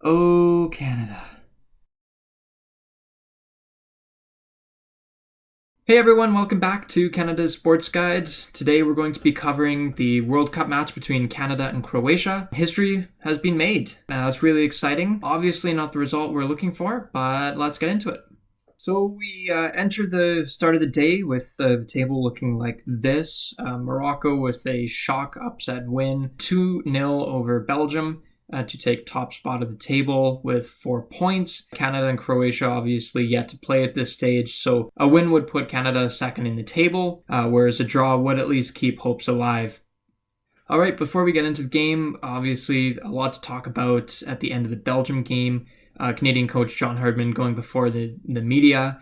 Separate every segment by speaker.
Speaker 1: Oh, Canada. Hey everyone, welcome back to Canada's Sports Guides. Today we're going to be covering the World Cup match between Canada and Croatia. History has been made. It's really exciting. Obviously not the result we're looking for, but let's get into it. So we entered the start of the day with the table looking like this. Morocco with a shock upset win, 2-0 over Belgium. To take top spot of the table with 4 points. Canada and Croatia obviously yet to play at this stage, so a win would put Canada second in the table, whereas a draw would at least keep hopes alive. All right, before we get into the game, obviously a lot to talk about at the end of the Belgium game. Canadian coach John Herdman going before the media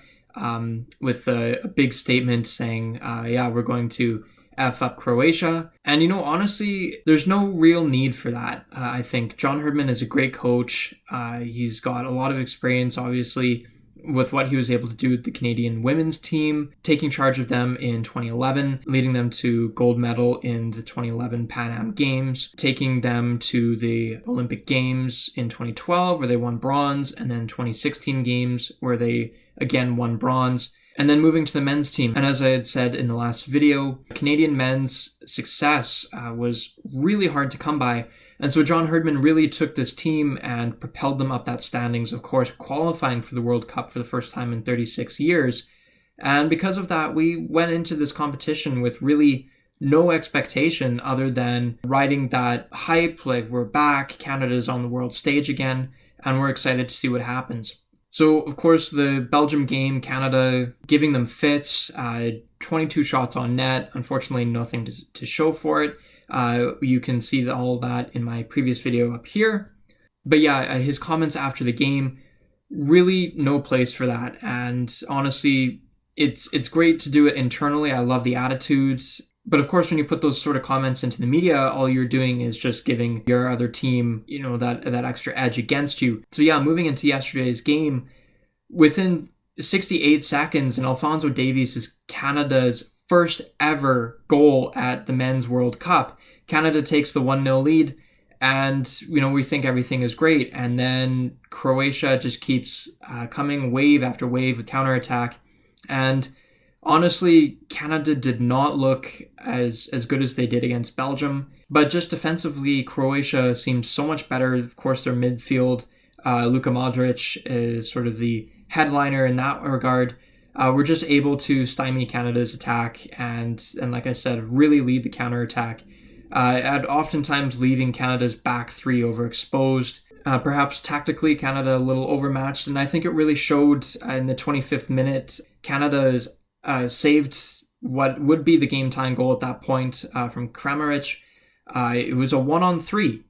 Speaker 1: with a big statement saying, we're going to F up Croatia. And, honestly, there's no real need for that. I think John Herdman is a great coach. He's got a lot of experience, obviously, with what he was able to do with the Canadian women's team, taking charge of them in 2011, leading them to gold medal in the 2011 Pan Am Games, taking them to the Olympic Games in 2012, where they won bronze, and then 2016 Games, where they again won bronze. And then moving to the men's team. And as I had said in the last video, Canadian men's success was really hard to come by. And so John Herdman really took this team and propelled them up that standings, of course, qualifying for the World Cup for the first time in 36 years. And because of that, we went into this competition with really no expectation other than riding that hype, like we're back, Canada's on the world stage again, and we're excited to see what happens. So, of course, the Belgium game, Canada giving them fits, 22 shots on net, unfortunately nothing to show for it. You can see all that in my previous video up here. But his comments after the game, really no place for that. And honestly, it's great to do it internally. I love the attitudes. But of course, when you put those sort of comments into the media, all you're doing is just giving your other team, that extra edge against you. So moving into yesterday's game, within 68 seconds, and Alphonso Davies is Canada's first ever goal at the Men's World Cup. Canada takes the 1-0 lead, and, we think everything is great. And then Croatia just keeps coming wave after wave of counterattack. And honestly, Canada did not look as good as they did against Belgium, but just defensively, Croatia seemed so much better. Of course, their midfield, Luka Modric is sort of the headliner in that regard. We're just able to stymie Canada's attack and like I said, really lead the counterattack. And oftentimes leaving Canada's back three overexposed. Perhaps tactically, Canada a little overmatched, and I think it really showed in the 25th minute. Canada's saved what would be the game-tying goal at that point from Kramaric. It was a 1-on-3,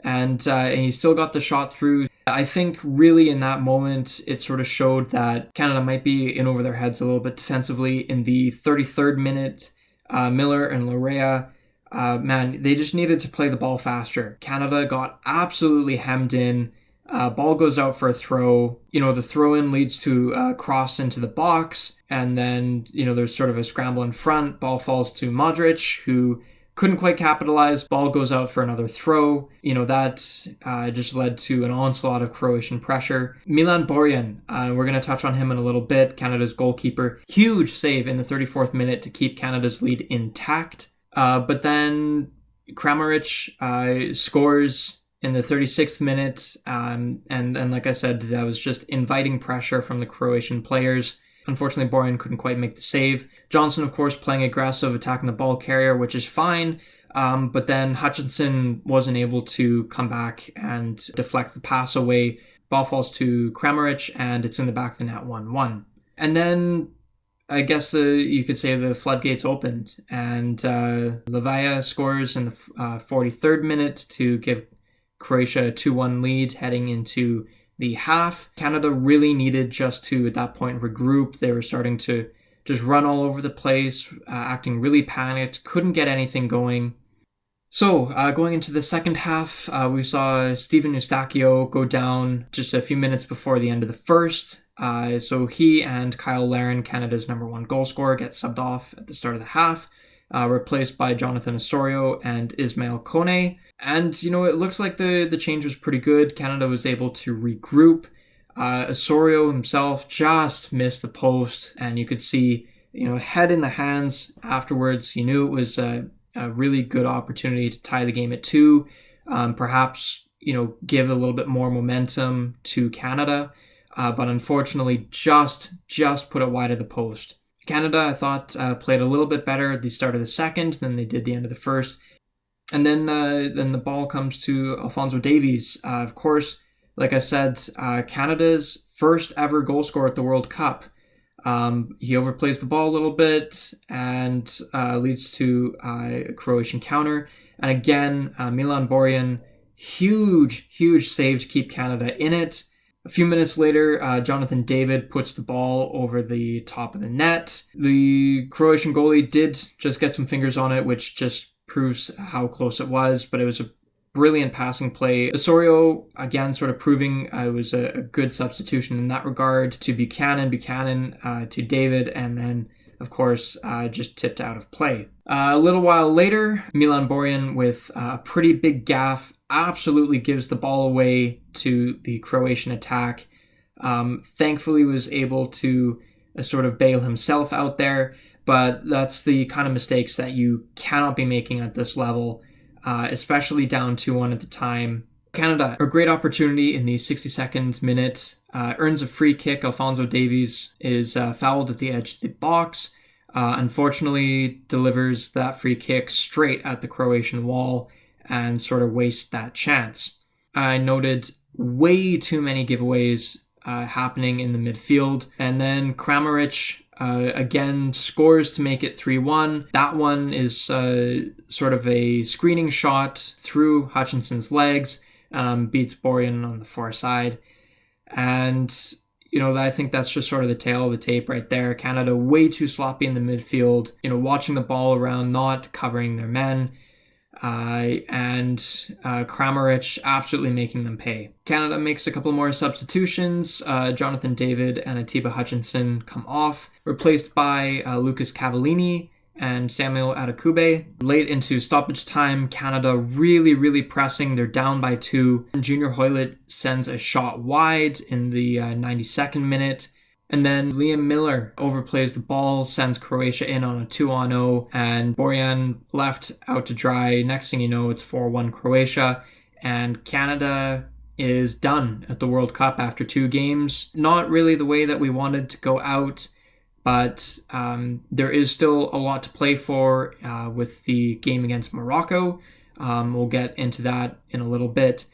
Speaker 1: and he still got the shot through. I think really in that moment, it sort of showed that Canada might be in over their heads a little bit defensively. In the 33rd minute, Miller and Larea, they just needed to play the ball faster. Canada got absolutely hemmed in. Ball goes out for a throw. The throw-in leads to a cross into the box, and then, there's sort of a scramble in front. Ball falls to Modric, who couldn't quite capitalize. Ball goes out for another throw. That just led to an onslaught of Croatian pressure. Milan Borjan, we're going to touch on him in a little bit, Canada's goalkeeper. Huge save in the 34th minute to keep Canada's lead intact. But then Kramaric scores in the 36th minute, and like I said, that was just inviting pressure from the Croatian players. Unfortunately, Borjan couldn't quite make the save. Johnson, of course, playing aggressive, attacking the ball carrier, which is fine. But then Hutchinson wasn't able to come back and deflect the pass away. Ball falls to Kramaric, and it's in the back of the net 1-1. And then I guess you could say the floodgates opened, and Levaya scores in the 43rd minute to give Croatia a 2-1 lead heading into the half. Canada really needed just to, at that point, regroup. They were starting to just run all over the place, acting really panicked, couldn't get anything going. So, going into the second half, we saw Steven Eustáquio go down just a few minutes before the end of the first. So he and Kyle Larin, Canada's number one goal scorer, get subbed off at the start of the half. replaced by Jonathan Osorio and Ismail Kone. And, it looks like the change was pretty good. Canada was able to regroup. Osorio himself just missed the post, and you could see, head in the hands afterwards. He knew it was a really good opportunity to tie the game at 2. Perhaps, give a little bit more momentum to Canada. But unfortunately, just put it wide of the post. Canada, I thought, played a little bit better at the start of the second than they did the end of the first. And then the ball comes to Alphonso Davies. Of course, like I said, Canada's first ever goal scorer at the World Cup. He overplays the ball a little bit and leads to a Croatian counter. And again, Milan Borjan, huge save to keep Canada in it. A few minutes later, Jonathan David puts the ball over the top of the net. The Croatian goalie did just get some fingers on it, which just proves how close it was, but it was a brilliant passing play. Osorio, again, sort of proving it was a good substitution in that regard to Buchanan to David, and then, of course, just tipped out of play. A little while later, Milan Borjan, with a pretty big gaffe, absolutely gives the ball away to the Croatian attack. Thankfully was able to sort of bail himself out there, but that's the kind of mistakes that you cannot be making at this level, especially down 2-1 at the time. Canada, a great opportunity in the 62nd minute, earns a free kick. Alphonso Davies is fouled at the edge of the box. Unfortunately, delivers that free kick straight at the Croatian wall and sort of wastes that chance. I noted way too many giveaways happening in the midfield, and then Kramaric again scores to make it 3-1. That one is sort of a screening shot through Hutchinson's legs, beats Borjan on the far side. And, I think that's just sort of the tail of the tape right there. Canada way too sloppy in the midfield, watching the ball around, not covering their men. And Kramaric absolutely making them pay. Canada makes a couple more substitutions. Jonathan David and Atiba Hutchinson come off, replaced by Lucas Cavallini and Samuel Adekube. Late into stoppage time, Canada really pressing. They're down by 2. Junior Hoylett sends a shot wide in the 92nd minute. And then Liam Miller overplays the ball, sends Croatia in on a 2-on-0, and Borjan left out to dry. Next thing you know, it's 4-1 Croatia, and Canada is done at the World Cup after 2 games. Not really the way that we wanted to go out, but there is still a lot to play for with the game against Morocco. We'll get into that in a little bit.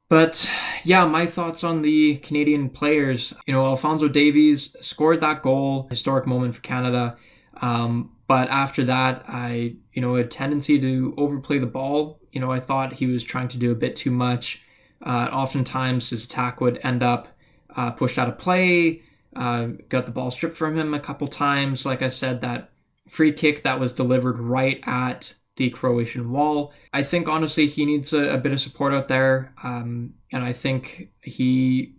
Speaker 1: But yeah, my thoughts on the Canadian players. Alphonso Davies scored that goal, historic moment for Canada. But after that, I a tendency to overplay the ball. I thought he was trying to do a bit too much. Oftentimes his attack would end up pushed out of play, got the ball stripped from him a couple times. Like I said, that free kick that was delivered right at the Croatian wall. I think honestly he needs a bit of support out there, and I think he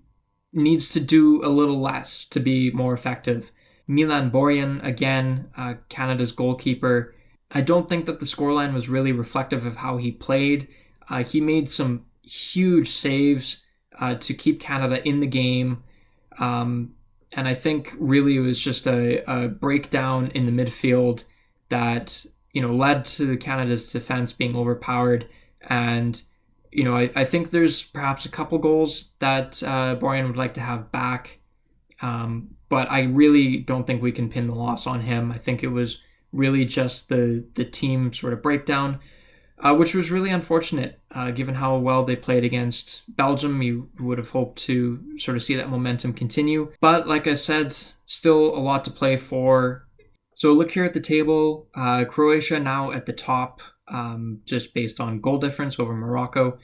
Speaker 1: needs to do a little less to be more effective. Milan Borjan, again, Canada's goalkeeper. I don't think that the scoreline was really reflective of how he played. He made some huge saves to keep Canada in the game, and I think really it was just a breakdown in the midfield that led to Canada's defense being overpowered. And, I think there's perhaps a couple goals that Borjan would like to have back. But I really don't think we can pin the loss on him. I think it was really just the team sort of breakdown, which was really unfortunate, given how well they played against Belgium. You would have hoped to sort of see that momentum continue. But like I said, still a lot to play for. So look here at the table. Croatia now at the top, just based on goal difference over Morocco.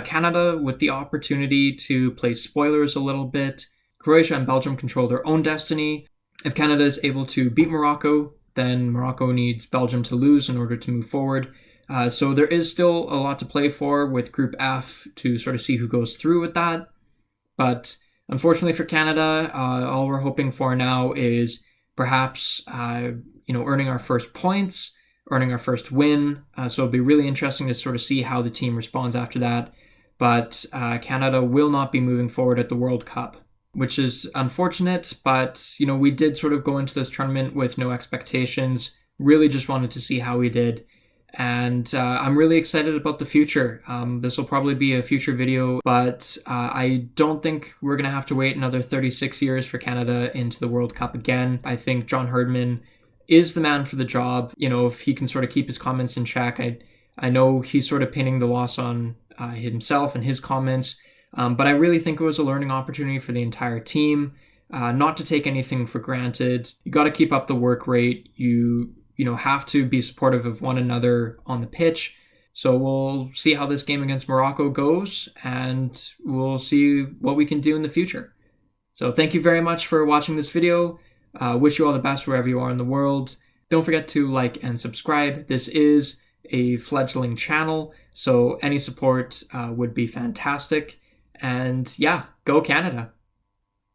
Speaker 1: Canada with the opportunity to play spoilers a little bit. Croatia and Belgium control their own destiny. If Canada is able to beat Morocco, then Morocco needs Belgium to lose in order to move forward. So there is still a lot to play for with Group F to sort of see who goes through with that. But unfortunately for Canada, all we're hoping for now is perhaps, earning our first points, earning our first win. So it'll be really interesting to sort of see how the team responds after that. But Canada will not be moving forward at the World Cup, which is unfortunate. But, we did sort of go into this tournament with no expectations, really just wanted to see how we did. And I'm really excited about the future. This will probably be a future video, but I don't think we're going to have to wait another 36 years for Canada into the World Cup again. I think John Herdman is the man for the job. If he can sort of keep his comments in check. I know he's sort of pinning the loss on himself and his comments, but I really think it was a learning opportunity for the entire team. Not to take anything for granted. You got to keep up the work rate. You have to be supportive of one another on the pitch. So we'll see how this game against Morocco goes, and we'll see what we can do in the future. So thank you very much for watching this video. Wish you all the best wherever you are in the world. Don't forget to like and subscribe. This is a fledgling channel, so any support would be fantastic. And yeah, go Canada.